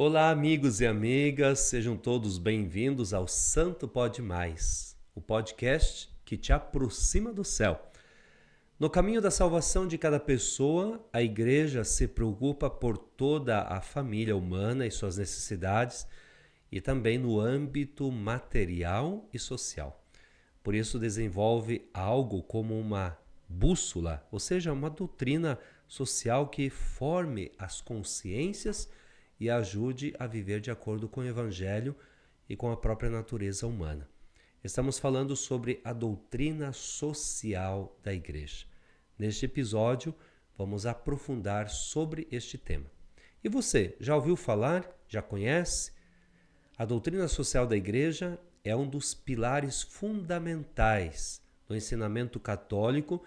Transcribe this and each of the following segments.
Olá, amigos e amigas, sejam todos bem-vindos ao Santo Pode Mais, o podcast que te aproxima do céu. No caminho da salvação de cada pessoa, a Igreja se preocupa por toda a família humana e suas necessidades e também no âmbito material e social. Por isso, desenvolve algo como uma bússola, ou seja, uma doutrina social que forme as consciências e ajude a viver de acordo com o Evangelho e com a própria natureza humana. Estamos falando sobre a doutrina social da Igreja. Neste episódio, vamos aprofundar sobre este tema. E você, já ouviu falar? Já conhece? A doutrina social da Igreja é um dos pilares fundamentais do ensinamento católico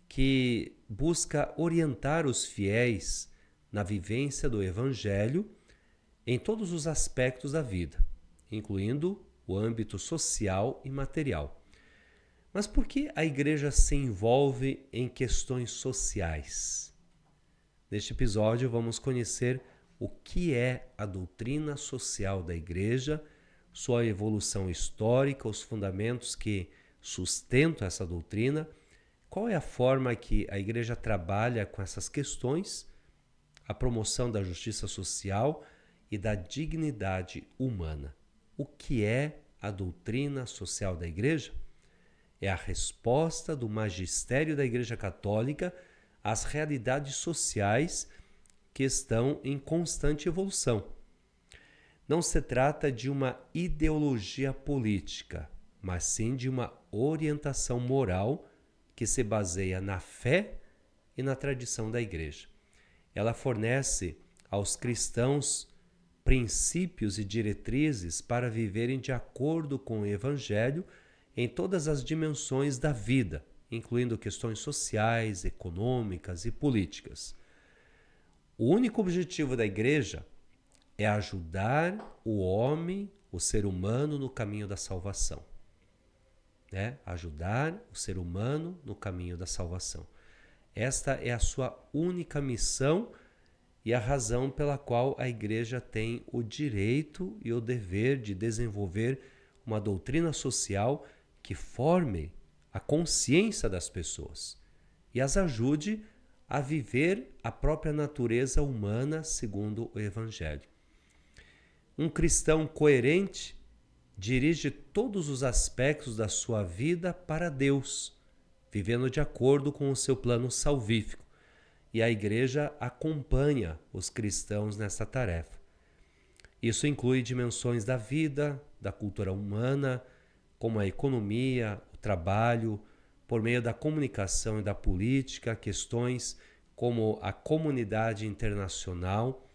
que busca orientar os fiéis na vivência do Evangelho em todos os aspectos da vida, incluindo o âmbito social e material. Mas por que a Igreja se envolve em questões sociais? Neste episódio vamos conhecer o que é a doutrina social da Igreja, sua evolução histórica, os fundamentos que sustentam essa doutrina, qual é a forma que a Igreja trabalha com essas questões, a promoção da justiça social e da dignidade humana. O que é a doutrina social da Igreja? É a resposta do magistério da Igreja Católica às realidades sociais que estão em constante evolução. Não se trata de uma ideologia política, mas sim de uma orientação moral que se baseia na fé e na tradição da Igreja. Ela fornece aos cristãos princípios e diretrizes para viverem de acordo com o Evangelho em todas as dimensões da vida, incluindo questões sociais, econômicas e políticas. O único objetivo da Igreja é ajudar o homem, o ser humano, no caminho da salvação. Ajudar o ser humano no caminho da salvação. Esta é a sua única missão e a razão pela qual a Igreja tem o direito e o dever de desenvolver uma doutrina social que forme a consciência das pessoas e as ajude a viver a própria natureza humana segundo o Evangelho. Um cristão coerente dirige todos os aspectos da sua vida para Deus, vivendo de acordo com o seu plano salvífico. E a Igreja acompanha os cristãos nessa tarefa. Isso inclui dimensões da vida, da cultura humana, como a economia, o trabalho, por meio da comunicação e da política, questões como a comunidade internacional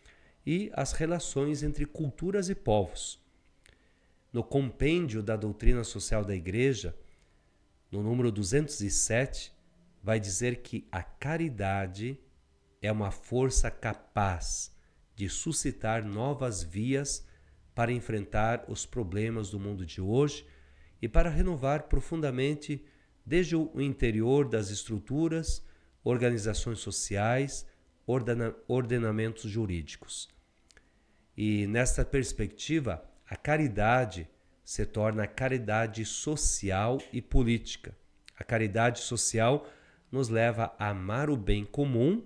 e as relações entre culturas e povos. No compêndio da doutrina social da Igreja, no número 207, vai dizer que a caridade é uma força capaz de suscitar novas vias para enfrentar os problemas do mundo de hoje e para renovar profundamente, desde o interior das estruturas, organizações sociais, ordenamentos jurídicos. E nesta perspectiva, a caridade se torna caridade social e política. A caridade social nos leva a amar o bem comum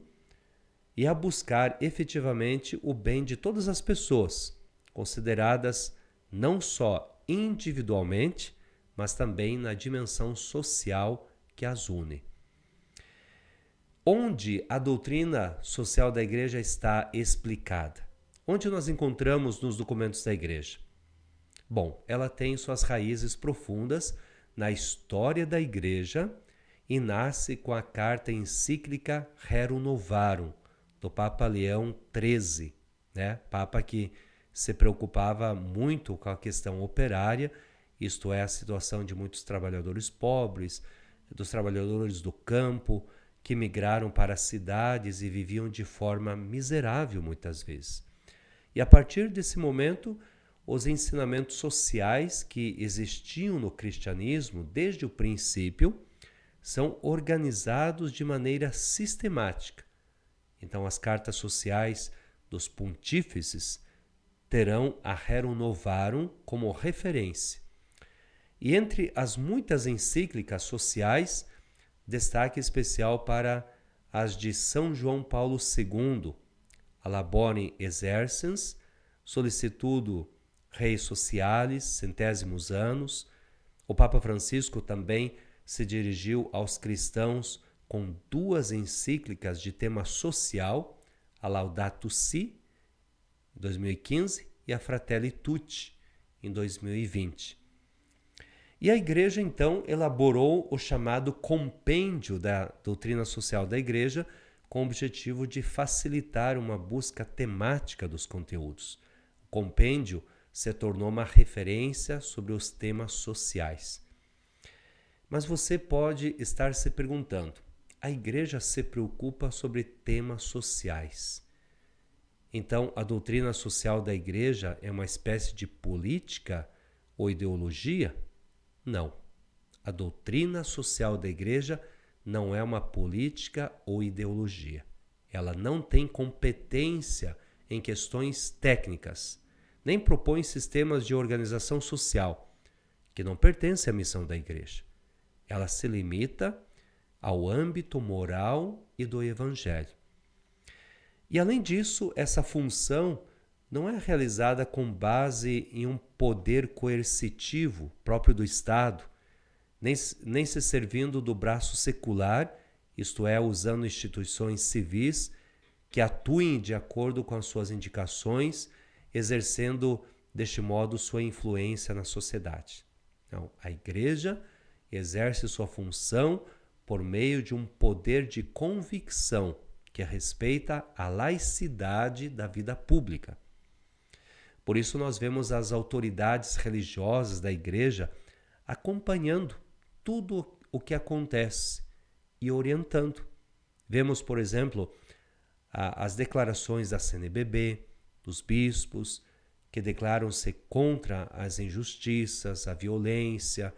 e a buscar efetivamente o bem de todas as pessoas, consideradas não só individualmente, mas também na dimensão social que as une. Onde a doutrina social da Igreja está explicada? Onde nós encontramos nos documentos da Igreja? Bom, ela tem suas raízes profundas na história da Igreja e nasce com a carta encíclica Rerum Novarum, do Papa Leão XIII, Papa que se preocupava muito com a questão operária, isto é, a situação de muitos trabalhadores pobres, dos trabalhadores do campo, que migraram para as cidades e viviam de forma miserável muitas vezes. E a partir desse momento, os ensinamentos sociais que existiam no cristianismo desde o princípio são organizados de maneira sistemática. Então, as cartas sociais dos pontífices terão a Rerum Novarum como referência. E entre as muitas encíclicas sociais, destaque especial para as de São João Paulo II, a Laborem Exercens, Solicitudo Rei Socialis, Centésimos Anos. O Papa Francisco também se dirigiu aos cristãos com 2 encíclicas de tema social, a Laudato Si, em 2015, e a Fratelli Tutti, em 2020. E a Igreja, então, elaborou o chamado Compêndio da Doutrina Social da Igreja, com o objetivo de facilitar uma busca temática dos conteúdos. O compêndio se tornou uma referência sobre os temas sociais. Mas você pode estar se perguntando, a Igreja se preocupa sobre temas sociais. Então, a doutrina social da Igreja é uma espécie de política ou ideologia? Não. A doutrina social da Igreja não é uma política ou ideologia. Ela não tem competência em questões técnicas, nem propõe sistemas de organização social, que não pertencem à missão da Igreja. Ela se limita ao âmbito moral e do Evangelho. E, além disso, essa função não é realizada com base em um poder coercitivo próprio do Estado, nem se servindo do braço secular, isto é, usando instituições civis que atuem de acordo com as suas indicações, exercendo deste modo sua influência na sociedade. Não, a Igreja exerce sua função por meio de um poder de convicção que respeita a laicidade da vida pública. Por isso nós vemos as autoridades religiosas da Igreja acompanhando tudo o que acontece e orientando. Vemos, por exemplo, as declarações da CNBB, dos bispos, que declaram-se contra as injustiças, a violência,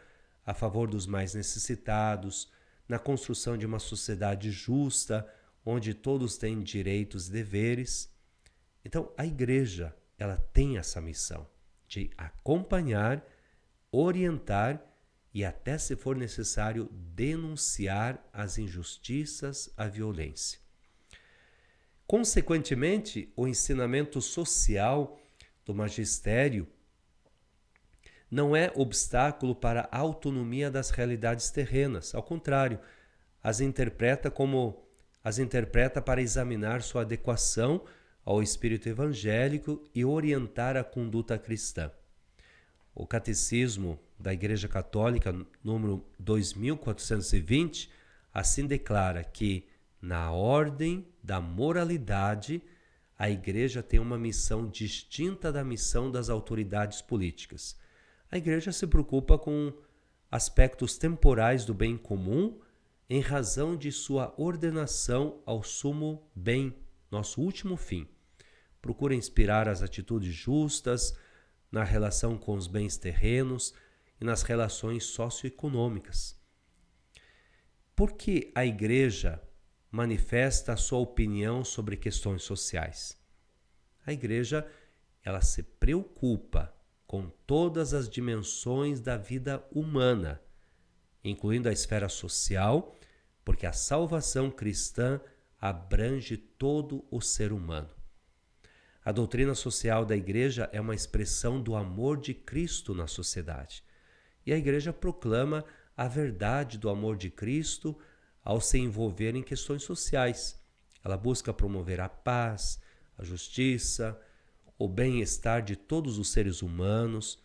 a favor dos mais necessitados, na construção de uma sociedade justa, onde todos têm direitos e deveres. Então, a Igreja, ela tem essa missão de acompanhar, orientar e até, se for necessário, denunciar as injustiças, a violência. Consequentemente, o ensinamento social do magistério não é obstáculo para a autonomia das realidades terrenas. Ao contrário, as interpreta para examinar sua adequação ao espírito evangélico e orientar a conduta cristã. O Catecismo da Igreja Católica, número 2420, assim declara que, na ordem da moralidade, a Igreja tem uma missão distinta da missão das autoridades políticas. A Igreja se preocupa com aspectos temporais do bem comum em razão de sua ordenação ao sumo bem, nosso último fim. Procura inspirar as atitudes justas na relação com os bens terrenos e nas relações socioeconômicas. Por que a Igreja manifesta a sua opinião sobre questões sociais? A Igreja, ela se preocupa com todas as dimensões da vida humana, incluindo a esfera social, porque a salvação cristã abrange todo o ser humano. A doutrina social da Igreja é uma expressão do amor de Cristo na sociedade. E a Igreja proclama a verdade do amor de Cristo ao se envolver em questões sociais. Ela busca promover a paz, a justiça, o bem-estar de todos os seres humanos,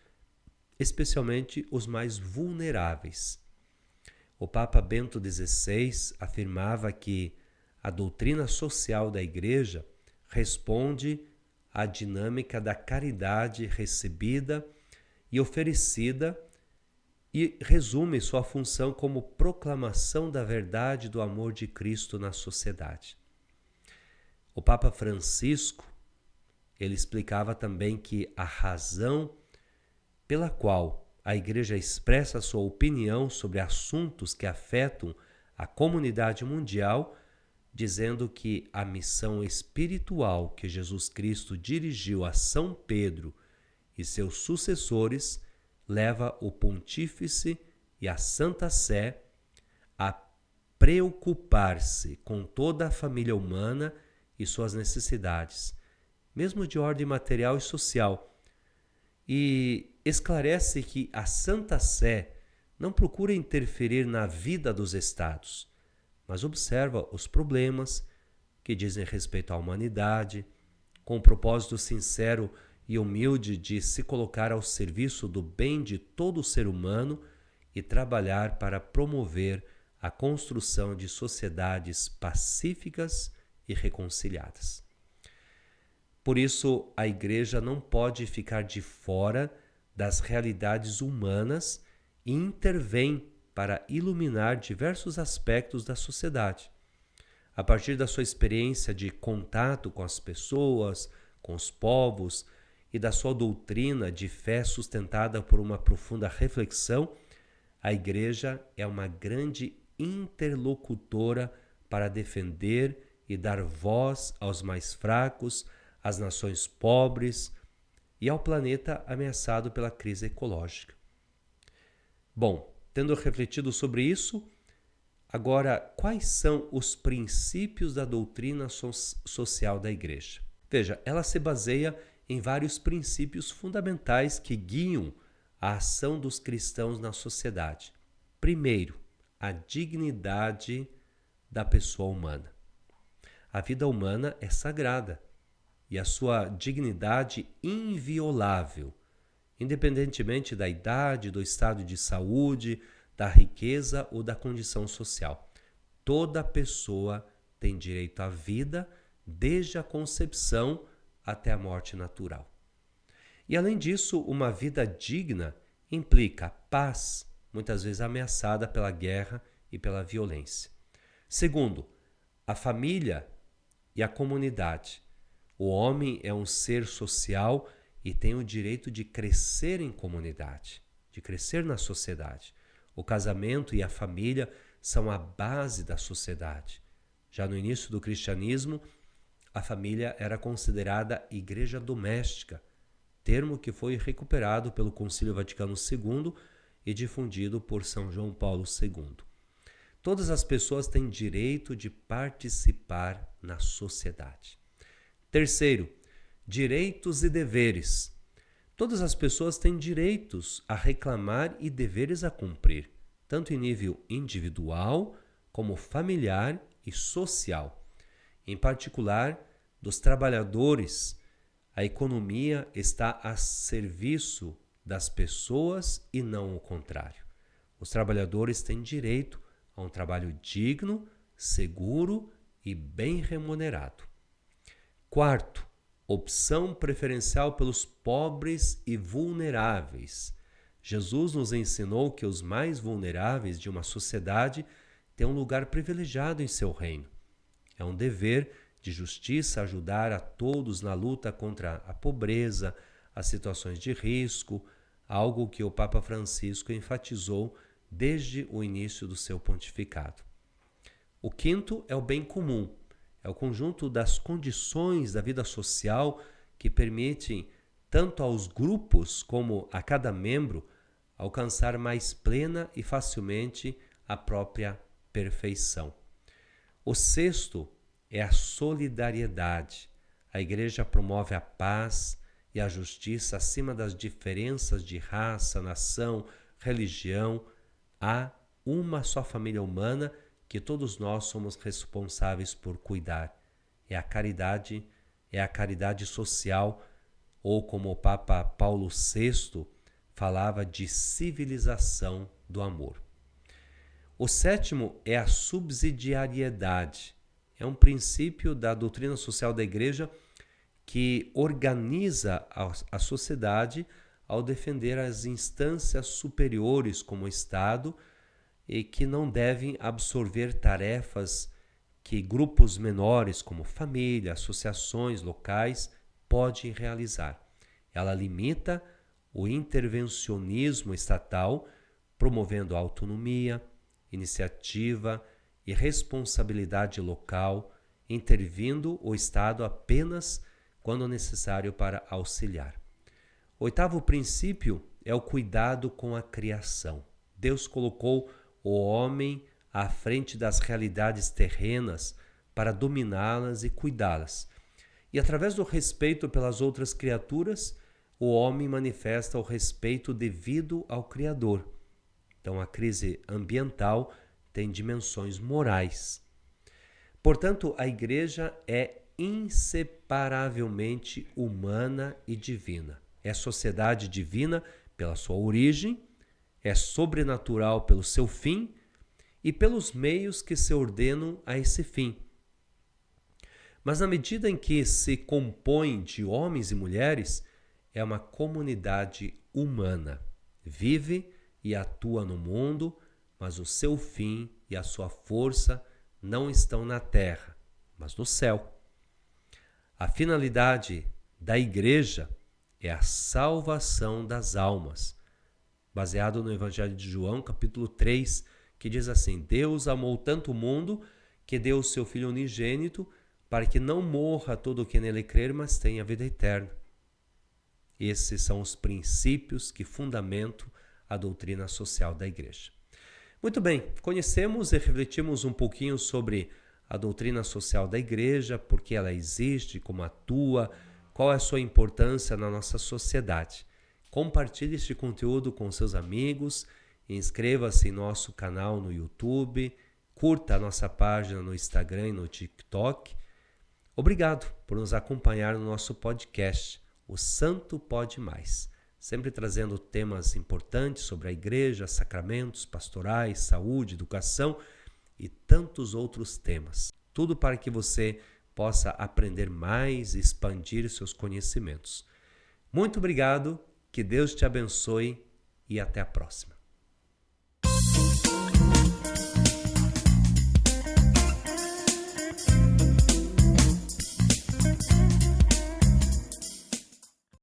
especialmente os mais vulneráveis. O Papa Bento XVI afirmava que a doutrina social da Igreja responde à dinâmica da caridade recebida e oferecida e resume sua função como proclamação da verdade do amor de Cristo na sociedade. O Papa Francisco, ele explicava também que a razão pela qual a Igreja expressa sua opinião sobre assuntos que afetam a comunidade mundial dizendo que a missão espiritual que Jesus Cristo dirigiu a São Pedro e seus sucessores leva o Pontífice e a Santa Sé a preocupar-se com toda a família humana e suas necessidades, mesmo de ordem material e social, e esclarece que a Santa Sé não procura interferir na vida dos estados, mas observa os problemas que dizem respeito à humanidade, com o propósito sincero e humilde de se colocar ao serviço do bem de todo ser humano e trabalhar para promover a construção de sociedades pacíficas e reconciliadas. Por isso, a Igreja não pode ficar de fora das realidades humanas e intervém para iluminar diversos aspectos da sociedade. A partir da sua experiência de contato com as pessoas, com os povos e da sua doutrina de fé sustentada por uma profunda reflexão, a Igreja é uma grande interlocutora para defender e dar voz aos mais fracos, às nações pobres e ao planeta ameaçado pela crise ecológica. Bom, tendo refletido sobre isso, agora quais são os princípios da doutrina social da Igreja? Veja, ela se baseia em vários princípios fundamentais que guiam a ação dos cristãos na sociedade. Primeiro, a dignidade da pessoa humana. A vida humana é sagrada e a sua dignidade inviolável, independentemente da idade, do estado de saúde, da riqueza ou da condição social. Toda pessoa tem direito à vida desde a concepção até a morte natural. E além disso, uma vida digna implica paz, muitas vezes ameaçada pela guerra e pela violência. Segundo, a família e a comunidade. O homem é um ser social e tem o direito de crescer em comunidade, de crescer na sociedade. O casamento e a família são a base da sociedade. Já no início do cristianismo, a família era considerada igreja doméstica, termo que foi recuperado pelo Concílio Vaticano II e difundido por São João Paulo II. Todas as pessoas têm direito de participar na sociedade. Terceiro, direitos e deveres. Todas as pessoas têm direitos a reclamar e deveres a cumprir, tanto em nível individual como familiar e social. Em particular, dos trabalhadores, a economia está a serviço das pessoas e não o contrário. Os trabalhadores têm direito a um trabalho digno, seguro e bem remunerado. Quarto, opção preferencial pelos pobres e vulneráveis. Jesus nos ensinou que os mais vulneráveis de uma sociedade têm um lugar privilegiado em seu reino. É um dever de justiça ajudar a todos na luta contra a pobreza, as situações de risco, algo que o Papa Francisco enfatizou desde o início do seu pontificado. O quinto é o bem comum. É o conjunto das condições da vida social que permitem tanto aos grupos como a cada membro alcançar mais plena e facilmente a própria perfeição. O sexto é a solidariedade. A Igreja promove a paz e a justiça acima das diferenças de raça, nação, religião. Há uma só família humana que todos nós somos responsáveis por cuidar. É a caridade social, ou como o Papa Paulo VI falava, de civilização do amor. O sétimo é a subsidiariedade. É um princípio da doutrina social da Igreja que organiza a sociedade ao defender as instâncias superiores como o Estado e que não devem absorver tarefas que grupos menores como família, associações locais podem realizar. Ela limita o intervencionismo estatal, promovendo a autonomia, iniciativa e responsabilidade local, intervindo o Estado apenas quando necessário para auxiliar. O oitavo princípio é o cuidado com a criação. Deus colocou o homem à frente das realidades terrenas para dominá-las e cuidá-las. E através do respeito pelas outras criaturas, o homem manifesta o respeito devido ao Criador. Então, a crise ambiental tem dimensões morais. Portanto, a Igreja é inseparavelmente humana e divina. É sociedade divina pela sua origem, é sobrenatural pelo seu fim e pelos meios que se ordenam a esse fim. Mas na medida em que se compõe de homens e mulheres, é uma comunidade humana. Vive e atua no mundo, mas o seu fim e a sua força não estão na terra, mas no céu. A finalidade da Igreja é a salvação das almas, baseado no Evangelho de João, capítulo 3, que diz assim: Deus amou tanto o mundo que deu o seu Filho unigênito para que não morra todo o que nele crer, mas tenha vida eterna. Esses são os princípios que fundamentam a doutrina social da Igreja. Muito bem, conhecemos e refletimos um pouquinho sobre a doutrina social da Igreja, por que ela existe, como atua, qual é a sua importância na nossa sociedade. Compartilhe este conteúdo com seus amigos, inscreva-se em nosso canal no YouTube, curta a nossa página no Instagram e no TikTok. Obrigado por nos acompanhar no nosso podcast, O Santo Pode Mais, sempre trazendo temas importantes sobre a Igreja, sacramentos, pastorais, saúde, educação e tantos outros temas. Tudo para que você possa aprender mais e expandir seus conhecimentos. Muito obrigado, que Deus te abençoe e até a próxima.